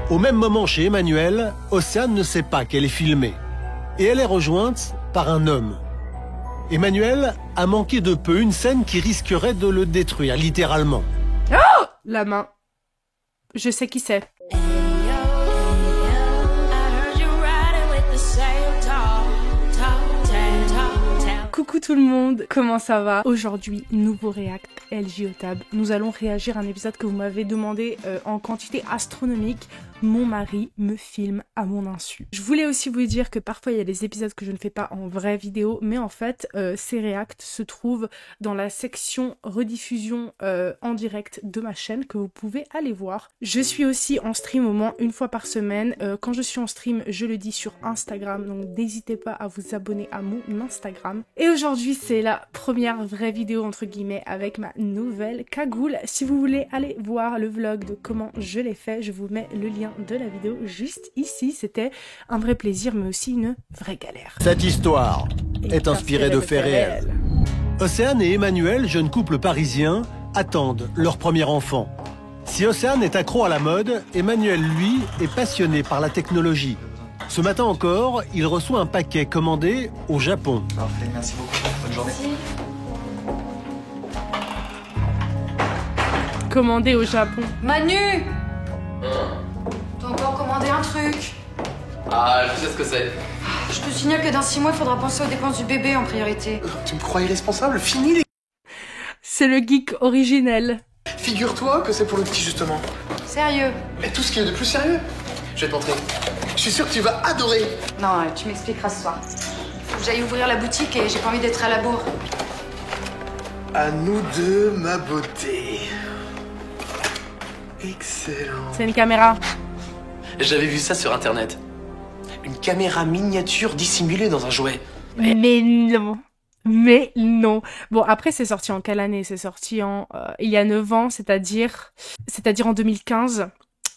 Au même moment chez Emmanuel, Océane ne sait pas qu'elle est filmée. Et elle est rejointe par un homme. Emmanuel a manqué de peu une scène qui risquerait de le détruire, littéralement. Oh, la main. Je sais qui c'est. Coucou tout le monde, comment ça va? Aujourd'hui, nouveau React LG au tab. Nous allons réagir à un épisode que vous m'avez demandé en quantité astronomique. Mon mari me filme à mon insu. Je voulais aussi vous dire que parfois il y a des épisodes que je ne fais pas en vraie vidéo, mais en fait ces réacts se trouvent dans la section rediffusion en direct de ma chaîne que vous pouvez aller voir. Je suis aussi en stream au moins une fois par semaine. Quand je suis en stream, je le dis sur Instagram, donc n'hésitez pas à vous abonner à mon Instagram. Et aujourd'hui c'est la première vraie vidéo entre guillemets avec ma nouvelle cagoule. Si vous voulez aller voir le vlog de comment je l'ai fait, je vous mets le lien de la vidéo juste ici. C'était un vrai plaisir mais aussi une vraie galère. Cette histoire est inspirée de faits réels. Océane et Emmanuel, jeune couple parisien, attendent leur premier enfant. Si Océane est accro à la mode, Emmanuel, lui, est passionné par la technologie. Ce matin encore, il reçoit un paquet commandé au Japon. Parfait, merci beaucoup. Bonne journée. Commandé au Japon. Manu! T'as encore commandé un truc? Ah, je sais ce que c'est. Je te signale que dans 6 mois, il faudra penser aux dépenses du bébé en priorité. Tu me crois irresponsable? Fini les... C'est le geek originel. Figure-toi que c'est pour le petit justement. Sérieux? Mais tout ce qui est de plus sérieux. Je vais te montrer. Je suis sûr que tu vas adorer. Non, tu m'expliqueras ce soir. Faut que j'aille ouvrir la boutique et j'ai pas envie d'être à la bourre. À nous deux, ma beauté. Excellent. C'est une caméra. J'avais vu ça sur internet. Une caméra miniature dissimulée dans un jouet. Mais non. Mais non. Bon, après, c'est sorti en quelle année? C'est sorti en... il y a 9 ans, c'est-à-dire en 2015.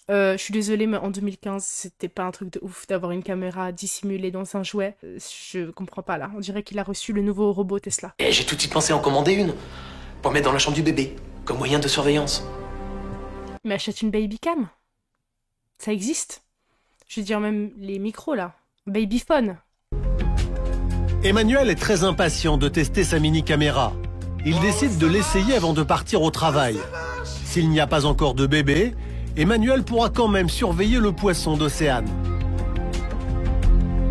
Je suis désolée, mais en 2015, c'était pas un truc de ouf d'avoir une caméra dissimulée dans un jouet. Je comprends pas, là. On dirait qu'il a reçu le nouveau robot Tesla. Et j'ai tout de suite pensé en commander une. Pour mettre dans la chambre du bébé. Comme moyen de surveillance. Mais achète une babycam. Ça existe. Je veux dire, même les micros, là. Babyphone. Emmanuel est très impatient de tester sa mini-caméra. Il décide de l'essayer avant de partir au travail. S'il n'y a pas encore de bébé, Emmanuel pourra quand même surveiller le poisson d'Océane.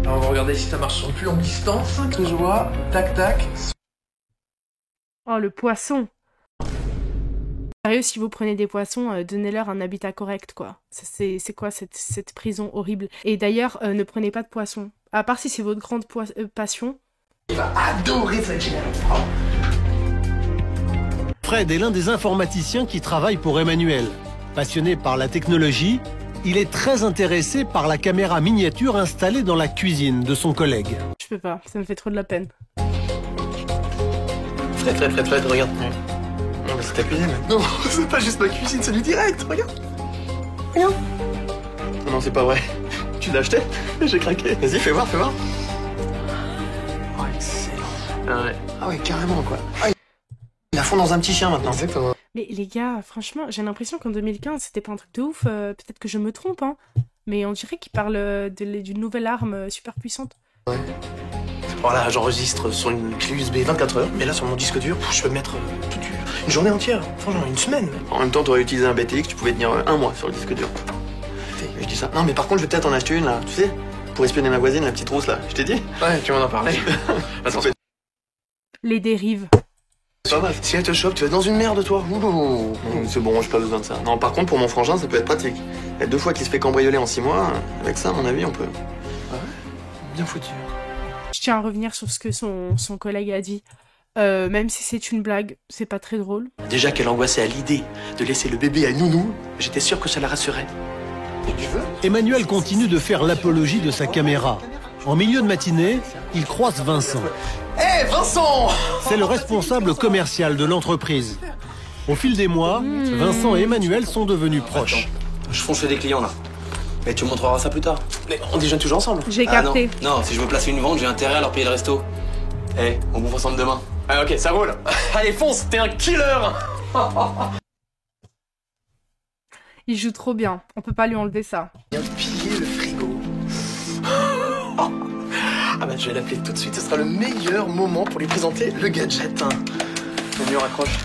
Alors, on va regarder si ça marche sur plus longue distance. Que je vois. Tac, tac. Oh, le poisson. Sérieux, si vous prenez des poissons, donnez-leur un habitat correct, quoi. C'est quoi cette prison horrible? Et d'ailleurs, ne prenez pas de poissons. À part si c'est votre grande passion. Il va adorer cette géniale. Fred est l'un des informaticiens qui travaille pour Emmanuel. Passionné par la technologie, il est très intéressé par la caméra miniature installée dans la cuisine de son collègue. Je peux pas, ça me fait trop de la peine. Fred, regarde. Non, mais c'est ta cuisine. Non, c'est pas juste ma cuisine, c'est du direct. Regarde. Regarde. Non, c'est pas vrai. Tu l'as acheté? J'ai craqué. Vas-y, fais voir. Oh, excellent. Ah ouais. Ah ouais, carrément, quoi. Ah, il la fond dans un petit chien, maintenant. Exactement. Mais les gars, franchement, j'ai l'impression qu'en 2015, c'était pas un truc de ouf. Peut-être que je me trompe, hein. Mais on dirait qu'il parle d'une nouvelle arme super puissante. Ouais. Voilà, j'enregistre sur une clé USB 24 heures. Mais là, sur mon disque dur, je peux mettre une journée entière. Franchement, une semaine. En même temps, t'aurais utilisé un BTX, tu pouvais tenir 1 mois sur le disque dur. Je dis ça. Non, mais par contre, je vais peut-être en acheter une, là. Tu sais, pour espionner ma voisine, la petite rousse, là. Je t'ai dit? Ouais, tu m'en as parlé. Attends, Les dérives. c'est pas mal. Si elle te chope, tu vas être dans une merde, toi. Ouh. C'est bon, j'ai pas besoin de ça. Non, par contre, pour mon frangin, ça peut être pratique. Il y a 2 fois qu'il se fait cambrioler en 6 mois. Avec ça, à mon avis, on peut... Ah ouais? Bien foutu. Je tiens à revenir sur ce que son collègue a dit. Même si c'est une blague, c'est pas très drôle. Déjà qu'elle angoissait à l'idée de laisser le bébé à Nounou, j'étais sûr que ça la rassurait. Et tu veux? Emmanuel continue de faire l'apologie de sa caméra. En milieu de matinée, il croise Vincent. Hé, Vincent! C'est le responsable commercial de l'entreprise. Au fil des mois, Vincent et Emmanuel sont devenus proches. Je fonce chez des clients là. Mais tu me montreras ça plus tard. Mais on déjeune toujours ensemble. J'ai Ah capté. non, si je veux placer une vente, j'ai intérêt à leur payer le resto. On bouffe ensemble demain. Ah ok, ça roule. Allez, fonce, t'es un killer. Il joue trop bien. On peut pas lui enlever ça. Viens de piller le frigo. Ah bah je vais l'appeler tout de suite. Ce sera le meilleur moment pour lui présenter le gadget. Manu, raccroche.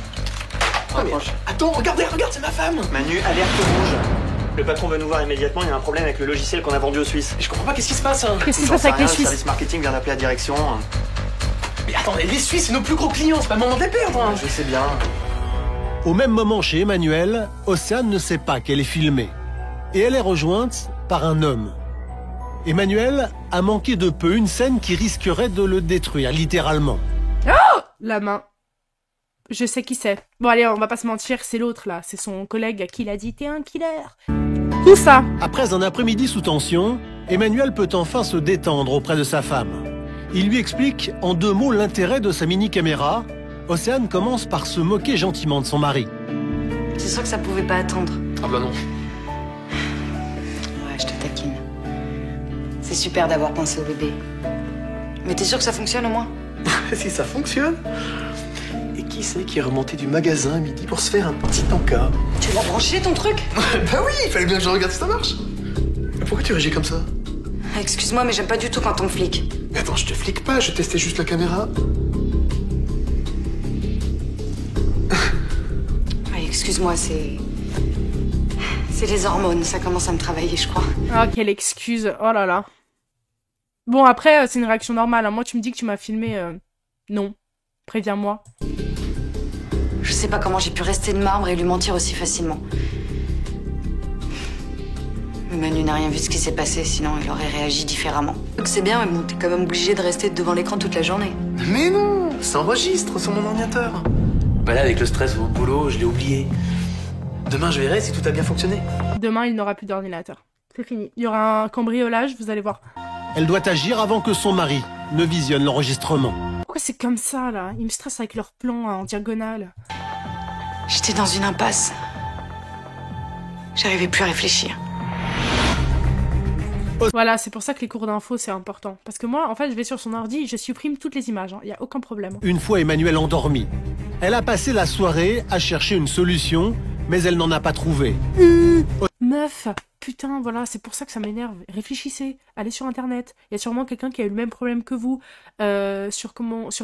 Raccroche. Attends, regarde, c'est ma femme. Manu, alerte rouge. Le patron veut nous voir immédiatement, il y a un problème avec le logiciel qu'on a vendu aux Suisses. Je comprends pas, qu'est-ce qui se passe? Qu'est-ce qui se passe avec les Suisses? Le service marketing vient d'appeler la direction. Mais attends, les Suisses, c'est nos plus gros clients, c'est pas le moment de les perdre. Je sais bien. Au même moment chez Emmanuel, Océane ne sait pas qu'elle est filmée. Et elle est rejointe par un homme. Emmanuel a manqué de peu une scène qui risquerait de le détruire, littéralement. Oh, la main. Je sais qui c'est. Bon allez, on va pas se mentir, c'est l'autre là. C'est son collègue à qui il a dit « T'es un killer ». Tout ça. Après un après-midi sous tension, Emmanuel peut enfin se détendre auprès de sa femme. Il lui explique en 2 mots l'intérêt de sa mini-caméra. Océane commence par se moquer gentiment de son mari. C'est sûr que ça pouvait pas attendre. Ah bah non. Ouais, je te taquine. C'est super d'avoir pensé au bébé. Mais t'es sûr que ça fonctionne au moins? Si ça fonctionne. Et qui c'est qui est remonté du magasin à midi pour se faire un petit encas? Tu l'as branché ton truc? Bah oui, il fallait bien que je regarde si ça marche. Mais pourquoi tu réagis comme ça? Excuse-moi, mais j'aime pas du tout quand on me flique. Mais attends, je te flique pas, je testais juste la caméra. Ouais, excuse-moi, c'est les hormones, ça commence à me travailler, je crois. Ah, quelle excuse. Oh là là. Bon, après, c'est une réaction normale. Hein. Moi, tu me dis que tu m'as filmé. Non. Préviens-moi. Je sais pas comment j'ai pu rester de marbre et lui mentir aussi facilement. Mais Manu n'a rien vu de ce qui s'est passé, sinon il aurait réagi différemment. Donc c'est bien, mais bon, t'es quand même obligé de rester devant l'écran toute la journée. Mais non, ça enregistre sur mon ordinateur. Bah là, avec le stress au boulot, je l'ai oublié. Demain, je verrai si tout a bien fonctionné. Demain, il n'aura plus d'ordinateur. C'est fini. Il y aura un cambriolage, vous allez voir. Elle doit agir avant que son mari ne visionne l'enregistrement. Pourquoi c'est comme ça, là? Ils me stressent avec leur plan en diagonale. J'étais dans une impasse. J'arrivais plus à réfléchir. Voilà, c'est pour ça que les cours d'info, c'est important. Parce que moi, en fait, je vais sur son ordi, je supprime toutes les images. Il n'y a aucun problème. Une fois Emmanuel endormi, elle a passé la soirée à chercher une solution, mais elle n'en a pas trouvé. Meuf, putain, voilà, c'est pour ça que ça m'énerve. Réfléchissez, allez sur Internet. Il y a sûrement quelqu'un qui a eu le même problème que vous sur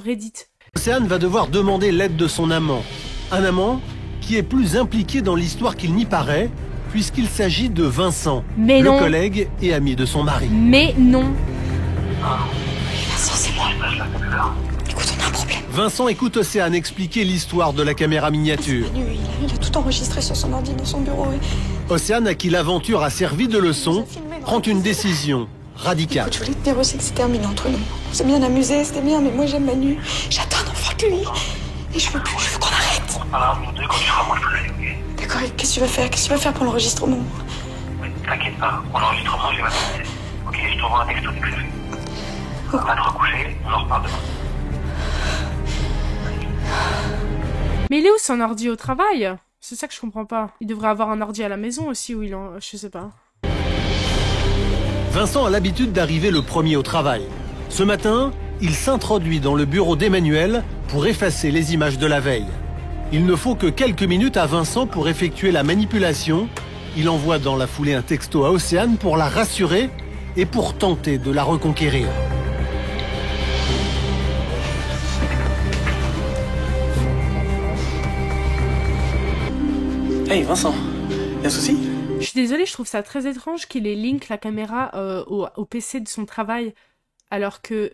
Reddit. Océane va devoir demander l'aide de son amant. Un amant qui est plus impliqué dans l'histoire qu'il n'y paraît, puisqu'il s'agit de Vincent, Mais le non. collègue et ami de son mari. Mais non. Vincent, c'est moi. Écoute, on a un problème. Vincent écoute Océane expliquer l'histoire de la caméra miniature. Il a tout enregistré sur son ordi dans son bureau. Océane, à qui l'aventure a servi de leçon, prend une décision radicale. Écoute, je voulais te dire aussi que c'est terminé entre nous. On s'est bien amusé, c'était bien, mais moi j'aime Manu. J'attends un enfant de lui. Et je veux qu'on arrête. D'accord, et qu'est-ce que tu vas faire? Qu'est-ce que tu vas faire pour l'enregistrement? T'inquiète pas, pour l'enregistrement, je vais m'attendre. Ok, je t'envoie un texto dès que c'est fait. On va te recoucher, on en reparle demain. Mais il est où son ordi au travail? C'est ça que je comprends pas. Il devrait avoir un ordi à la maison aussi, où il en... Je sais pas. Vincent a l'habitude d'arriver le premier au travail. Ce matin, il s'introduit dans le bureau d'Emmanuel pour effacer les images de la veille. Il ne faut que quelques minutes à Vincent pour effectuer la manipulation. Il envoie dans la foulée un texto à Océane pour la rassurer et pour tenter de la reconquérir. Hey Vincent, y'a un souci? Je suis désolée, je trouve ça très étrange qu'il ait link la caméra au PC de son travail, alors que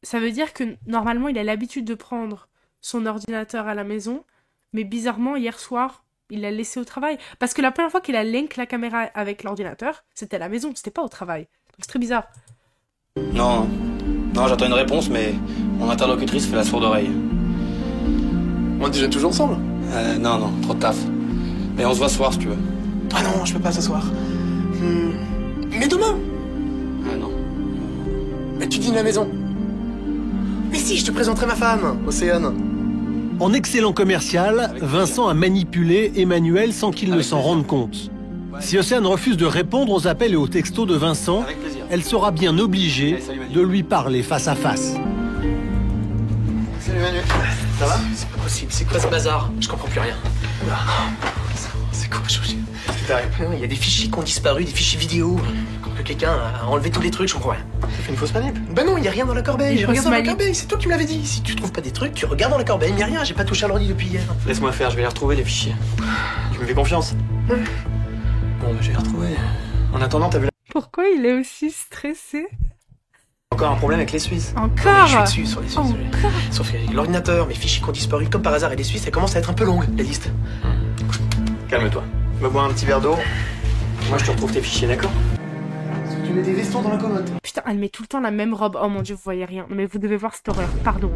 ça veut dire que normalement il a l'habitude de prendre son ordinateur à la maison, mais bizarrement hier soir il l'a laissé au travail, parce que la première fois qu'il a link la caméra avec l'ordinateur, c'était à la maison, c'était pas au travail. Donc c'est très bizarre. Non, j'attends une réponse, mais mon interlocutrice fait la sourde oreille. On déjeune toujours ensemble? Non, trop de taf. Mais on se voit ce soir si tu veux. Ah non, je peux pas ce soir. Mais demain? Non. Mais tu dînes à la maison. Mais si, je te présenterai ma femme, Océane. En excellent commercial, Vincent a manipulé Emmanuel sans qu'il ne s'en rende compte. Si Océane refuse de répondre aux appels et aux textos de Vincent, Avec plaisir. elle sera bien obligée Allez, salut, Manu. de lui parler face à face. Salut Manu. Ça va? C'est pas possible, c'est quoi ce bazar? Je comprends plus rien. C'est quoi, t'arrive? Il y a des fichiers qui ont disparu, des fichiers vidéo. Comme que quelqu'un a enlevé tous les trucs, je comprends rien. Ça fait une fausse manip. Bah non, il y a rien dans la corbeille. Une Je regarde fausse dans la manip. corbeille, c'est toi qui me l'avais dit. Si tu trouves pas des trucs, tu regardes dans la corbeille. Il y a rien, j'ai pas touché à l'ordi depuis hier. Laisse-moi faire, je vais les retrouver, les fichiers. Tu me fais confiance? Bon, bah, je vais les retrouver. En attendant, t'as vu Pourquoi il est aussi stressé? encore un problème avec les Suisses. Encore? Je suis dessus sur les Suisses. Encore? Sauf que l'ordinateur, mes fichiers qui ont disparu, comme par hasard, et les Suisses, ça commence à être un peu longue, la liste. Calme-toi. Va boire un petit verre d'eau. Moi, je te retrouve tes fichiers, d'accord? Tu mets des vestons dans la commode. Putain, elle met tout le temps la même robe. Oh mon dieu, vous voyez rien. Mais vous devez voir cette horreur. Pardon.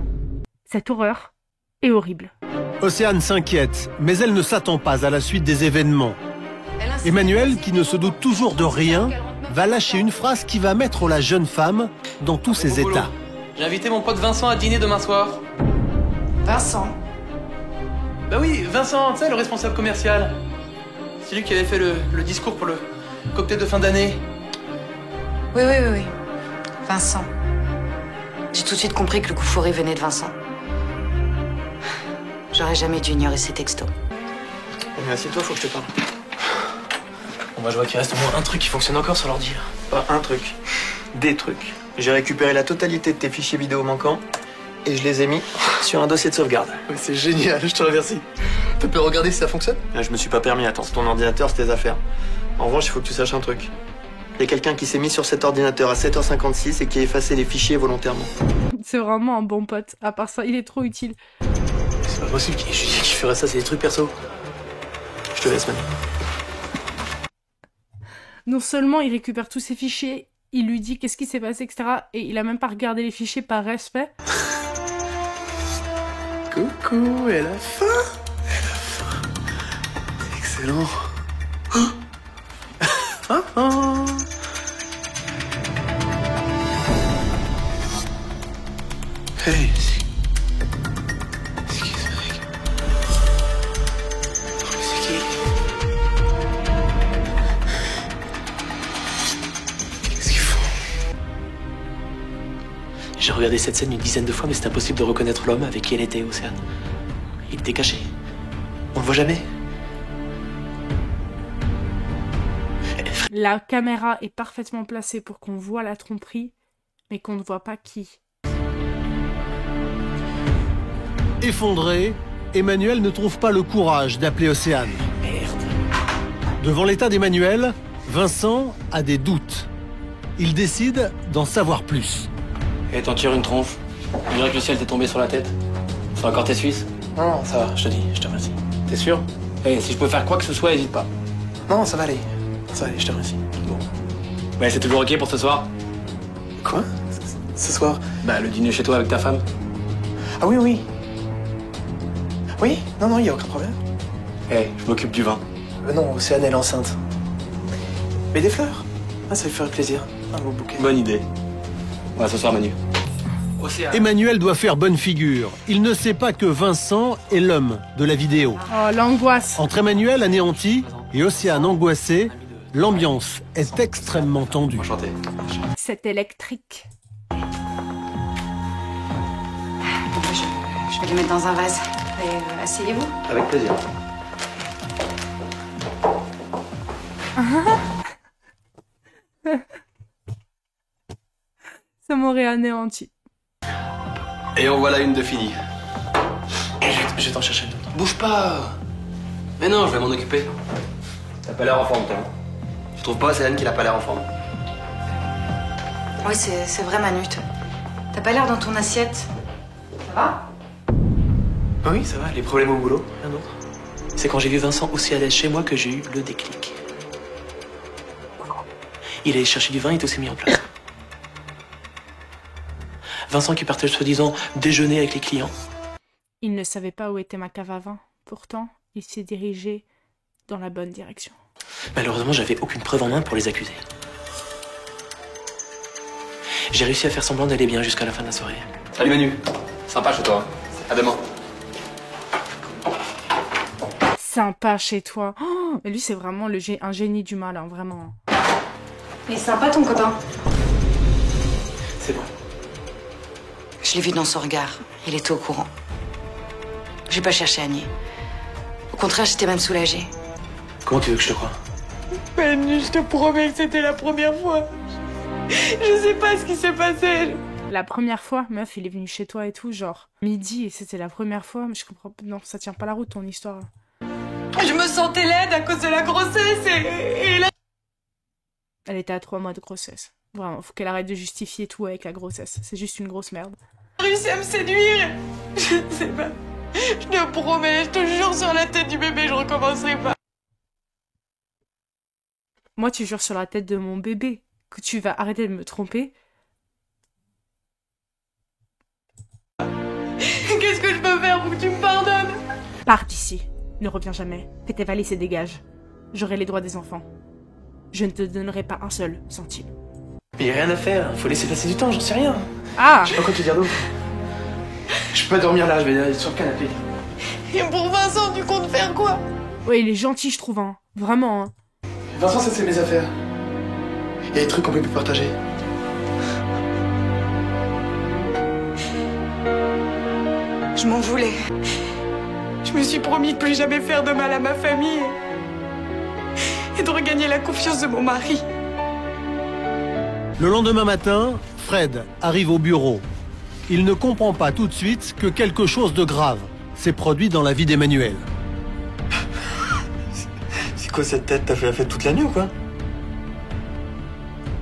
Cette horreur est horrible. Océane s'inquiète, mais elle ne s'attend pas à la suite des événements. Emmanuel, qui ne se doute toujours de rien, va lâcher une phrase qui va mettre la jeune femme dans tous ses Bon boulot. états. J'ai invité mon pote Vincent à dîner demain soir. Vincent. Bah oui, Vincent, tu sais, le responsable commercial. C'est lui qui avait fait le discours pour le cocktail de fin d'année. Oui. Vincent. J'ai tout de suite compris que le coup fourré venait de Vincent. J'aurais jamais dû ignorer ces textos. Mais assieds-toi, faut que je te parle. Bon, bah, je vois qu'il reste au moins un truc qui fonctionne encore sur l'ordi. Pas un truc. Des trucs. J'ai récupéré la totalité de tes fichiers vidéo manquants et je les ai mis sur un dossier de sauvegarde. Ouais, c'est génial, je te remercie. Tu peux regarder si ça fonctionne? Là, je me suis pas permis, attends, c'est ton ordinateur, c'est tes affaires. En revanche, il faut que tu saches un truc. Il y a quelqu'un qui s'est mis sur cet ordinateur à 7h56 et qui a effacé les fichiers volontairement. C'est vraiment un bon pote. À part ça, il est trop utile. C'est pas possible qui ferait ça, c'est des trucs perso. Je te laisse maintenant. Non seulement il récupère tous ses fichiers, il lui dit qu'est-ce qui s'est passé, etc. Et il a même pas regardé les fichiers par respect. Coucou, elle a faim. Elle a faim. Excellent. Hey, c'est qui ce mec? C'est qui? Qu'est-ce qu'ils font? J'ai regardé cette scène une dizaine de fois, mais c'est impossible de reconnaître l'homme avec qui elle était, Océane. Il était caché. On le voit jamais. La caméra est parfaitement placée pour qu'on voit la tromperie, mais qu'on ne voit pas qui. Effondré, Emmanuel ne trouve pas le courage d'appeler Océane. Devant l'état d'Emmanuel, Vincent a des doutes. Il décide d'en savoir plus. Et t'en tires une tronche. On dirait que le ciel t'est tombé sur la tête. C'est encore tes Suisses? Non, ça va, je te dis, je te remercie. T'es sûr? Eh, si je peux faire quoi que ce soit, hésite pas. Non, ça va aller. Ça va aller, je te remercie. Bon. Ouais, c'est toujours ok pour ce soir? Quoi? Ce soir? Bah, le dîner chez toi avec ta femme. Ah oui, oui. Oui, non, il y a aucun problème. Eh, je m'occupe du vin. Non, Océane, elle est enceinte. Mais des fleurs? Ah, ça lui ferait plaisir. Un beau bouquet. Bonne idée. Ouais, ce soir, Manu. Océane. Emmanuel doit faire bonne figure. Il ne sait pas que Vincent est l'homme de la vidéo. Oh, l'angoisse. Entre Emmanuel anéanti et Océane angoissée, l'ambiance est extrêmement tendue. Enchanté. C'est électrique. Je vais les mettre dans un vase. Et asseyez-vous. Avec plaisir. Ça m'aurait anéanti. Et en voilà une de finie. Je vais t'en chercher une autre. Bouge pas. Mais non, je vais m'en occuper. T'as pas l'air en forme, toi. Tu trouves pas, Océane, qu'il a pas l'air en forme? Oui, c'est vrai, Manu. T'as pas l'air dans ton assiette. Ça va? Ah oui, ça va, les problèmes au boulot, rien d'autre. C'est quand j'ai vu Vincent aussi à l'aise chez moi que j'ai eu le déclic. Il allait chercher du vin et tout s'est mis en place. Vincent qui partait soi-disant déjeuner avec les clients. Il ne savait pas où était ma cave à vin. Pourtant, il s'est dirigé dans la bonne direction. Malheureusement, j'avais aucune preuve en main pour les accuser. J'ai réussi à faire semblant d'aller bien jusqu'à la fin de la soirée. Salut Manu. Sympa chez toi. À demain. Sympa chez toi. Oh, mais lui, c'est vraiment un génie du mal, hein, vraiment. Il est sympa, ton copain. C'est bon. Je l'ai vu dans son regard. Il était au courant. J'ai pas cherché à nier. Au contraire, j'étais même soulagée. Comment tu veux que je te croie? Manu, je te promets que c'était la première fois. Je sais pas ce qui s'est passé. La première fois, meuf, il est venu chez toi et tout, genre midi, et c'était la première fois, mais je comprends. Non, ça tient pas la route ton histoire. Je me sentais laide à cause de la grossesse et là... Elle était à 3 mois de grossesse. Vraiment, faut qu'elle arrête de justifier tout avec la grossesse. C'est juste une grosse merde. J'ai réussi à me séduire. Je sais pas. Je te promets, je te jure sur la tête du bébé, je recommencerai pas. Moi, tu jures sur la tête de mon bébé que tu vas arrêter de me tromper. Qu'est-ce que je peux faire pour que tu me pardonnes? Pars d'ici. Ne reviens jamais. Fais tes valises et dégage. J'aurai les droits des enfants. Je ne te donnerai pas un seul centime. Mais y'a rien à faire, faut laisser passer du temps, j'en sais rien. Ah! Je sais pas quoi te dire d'autre. Je peux pas dormir là, je vais aller sur le canapé. Et pour Vincent, tu comptes faire quoi? Ouais, il est gentil, je trouve, hein. Vraiment, hein. Vincent, ça c'est mes affaires. Y'a des trucs qu'on peut plus partager. Je m'en voulais. Je me suis promis de plus jamais faire de mal à ma famille et de regagner la confiance de mon mari. Le lendemain matin, Fred arrive au bureau. Il ne comprend pas tout de suite que quelque chose de grave s'est produit dans la vie d'Emmanuel. C'est quoi cette tête? T'as fait la fête toute la nuit ou quoi?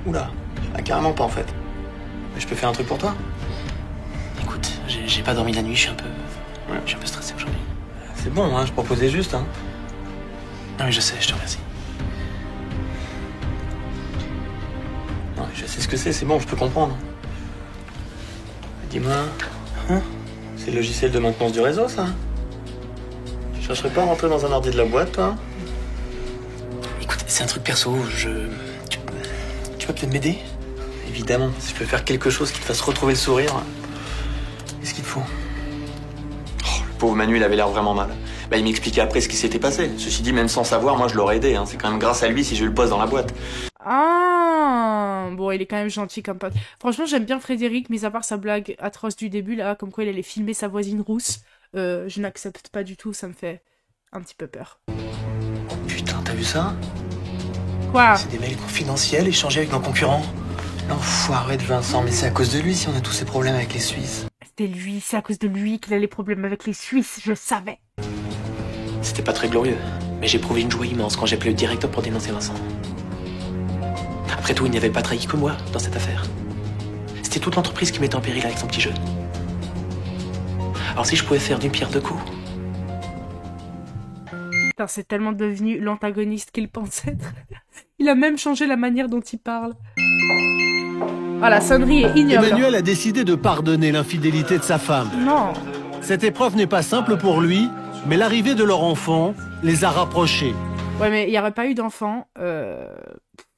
Oula, ah, carrément pas en fait. Mais je peux faire un truc pour toi? Écoute, j'ai pas dormi la nuit, je suis un peu stressé aujourd'hui. C'est bon, hein, je proposais juste, hein. Non mais je sais, je te remercie. Non, mais je sais ce que c'est bon, je peux comprendre. Dis-moi, Hein? c'est le logiciel de maintenance du réseau, ça? Tu chercherais pas à rentrer dans un ordi de la boîte, toi? Écoute, c'est un truc perso, Tu peux peut-être m'aider? Évidemment, si je peux faire quelque chose qui te fasse retrouver le sourire, qu'est-ce qu'il te faut? Oh, le pauvre Manu, il avait l'air vraiment mal. Bah, il m'expliquait après ce qui s'était passé. Ceci dit, même sans savoir, moi je l'aurais aidé, hein. C'est quand même grâce à lui si j'ai eu le poste dans la boîte. Ah, bon, il est quand même gentil comme pote. Franchement, j'aime bien Frédéric, mis à part sa blague atroce du début, là, comme quoi il allait filmer sa voisine rousse. Je n'accepte pas du tout, ça me fait un petit peu peur. Putain, t'as vu ça? Quoi? C'est des mails confidentiels échangés avec nos concurrents. L'enfoiré de Vincent, mais c'est à cause de lui si on a tous ces problèmes avec les Suisses. C'était lui, c'est à cause de lui qu'il a les problèmes avec les Suisses, je savais. C'était pas très glorieux, mais j'ai prouvé une joie immense quand j'ai appelé le directeur pour dénoncer Vincent. Après tout, il n'y avait pas trahi que moi dans cette affaire. C'était toute l'entreprise qui mettait en péril avec son petit jeu. Alors si je pouvais faire d'une pierre deux coups... Putain, c'est tellement devenu l'antagoniste qu'il pense être. Il a même changé la manière dont il parle. Ah, la sonnerie est ignoble. Emmanuel a décidé de pardonner l'infidélité de sa femme. Non. Cette épreuve n'est pas simple pour lui, mais l'arrivée de leur enfant les a rapprochés. Ouais, mais il n'y aurait pas eu d'enfant.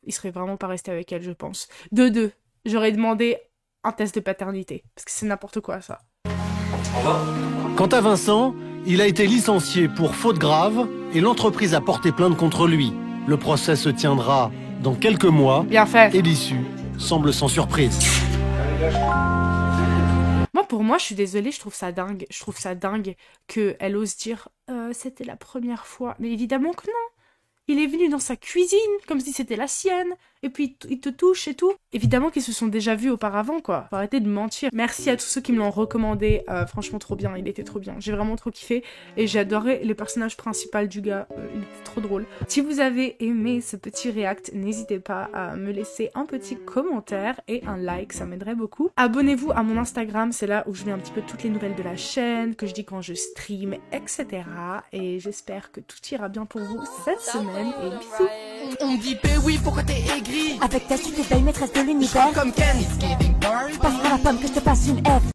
Il serait vraiment pas resté avec elle, je pense. De deux. J'aurais demandé un test de paternité. Parce que c'est n'importe quoi, ça. Au revoir. Quant à Vincent, il a été licencié pour faute grave et l'entreprise a porté plainte contre lui. Le procès se tiendra dans quelques mois. Bien fait. Et l'issue semble sans surprise. Moi, pour moi, je suis désolée, je trouve ça dingue. Je trouve ça dingue qu'elle ose dire c'était la première fois. Mais évidemment que non. Il est venu dans sa cuisine, comme si c'était la sienne, et puis il te touche et tout. Évidemment qu'ils se sont déjà vus auparavant, quoi. Faut arrêter de mentir. Merci à tous ceux qui me l'ont recommandé. Franchement, trop bien, il était trop bien. J'ai vraiment trop kiffé, et j'ai adoré le personnage principal du gars. Il était trop drôle. Si vous avez aimé ce petit react, n'hésitez pas à me laisser un petit commentaire et un like, ça m'aiderait beaucoup. Abonnez-vous à mon Instagram, c'est là où je mets un petit peu toutes les nouvelles de la chaîne, que je dis quand je stream, etc. Et j'espère que tout ira bien pour vous cette semaine. Et bisous. On dit ben oui, pourquoi t'es aigri? Avec ta suite de taille maîtresse de l'univers comme Ken. Passe par la pomme que je te passe une F.